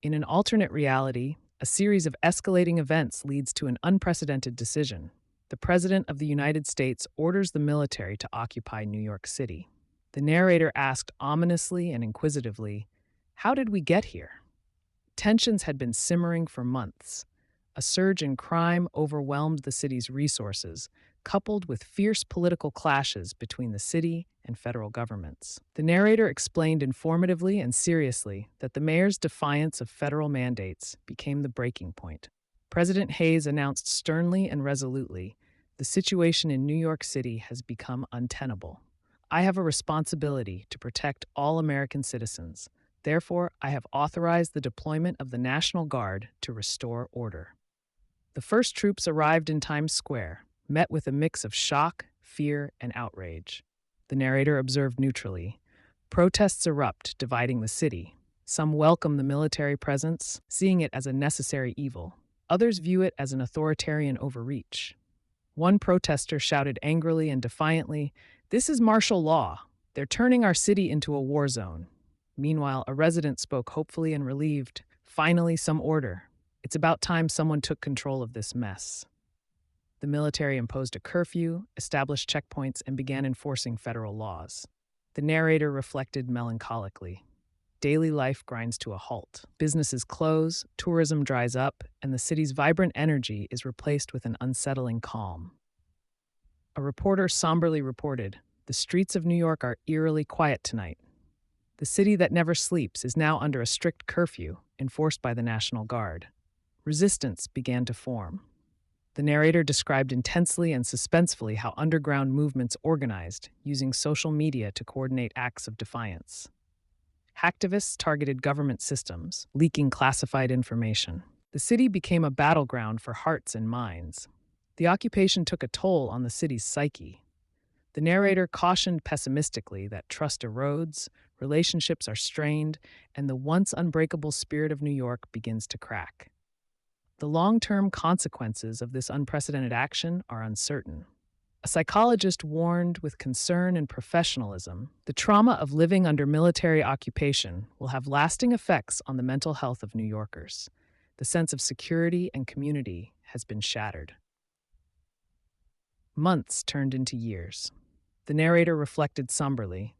In an alternate reality, a series of escalating events leads to an unprecedented decision. The President of the United States orders the military to occupy New York City. The narrator asked ominously and inquisitively, "How did we get here?" Tensions had been simmering for months. A surge in crime overwhelmed the city's resources, coupled with fierce political clashes between the city and federal governments. The narrator explained informatively and seriously that the mayor's defiance of federal mandates became the breaking point. President Hayes announced sternly and resolutely, "The situation in New York City has become untenable. I have a responsibility to protect all American citizens. Therefore, I have authorized the deployment of the National Guard to restore order." The first troops arrived in Times Square, met with a mix of shock, fear, and outrage. The narrator observed neutrally. Protests erupt, dividing the city. Some welcome the military presence, seeing it as a necessary evil. Others view it as an authoritarian overreach. One protester shouted angrily and defiantly, "This is martial law. They're turning our city into a war zone." Meanwhile, a resident spoke hopefully and relieved, "Finally, some order. It's about time someone took control of this mess." The military imposed a curfew, established checkpoints, and began enforcing federal laws. The narrator reflected melancholically. Daily life grinds to a halt. Businesses close, tourism dries up, and the city's vibrant energy is replaced with an unsettling calm. A reporter somberly reported, "The streets of New York are eerily quiet tonight. The city that never sleeps is now under a strict curfew enforced by the National Guard." Resistance began to form. The narrator described intensely and suspensefully how underground movements organized, using social media to coordinate acts of defiance. Hacktivists targeted government systems, leaking classified information. The city became a battleground for hearts and minds. The occupation took a toll on the city's psyche. The narrator cautioned pessimistically that trust erodes, relationships are strained, and the once unbreakable spirit of New York begins to crack. The long-term consequences of this unprecedented action are uncertain. A psychologist warned with concern and professionalism, "The trauma of living under military occupation will have lasting effects on the mental health of New Yorkers. The sense of security and community has been shattered." Months turned into years. The narrator reflected somberly,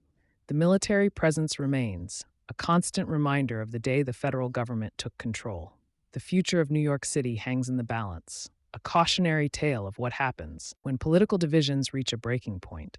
"The military presence remains, a constant reminder of the day the federal government took control. The future of New York City hangs in the balance, a cautionary tale of what happens when political divisions reach a breaking point."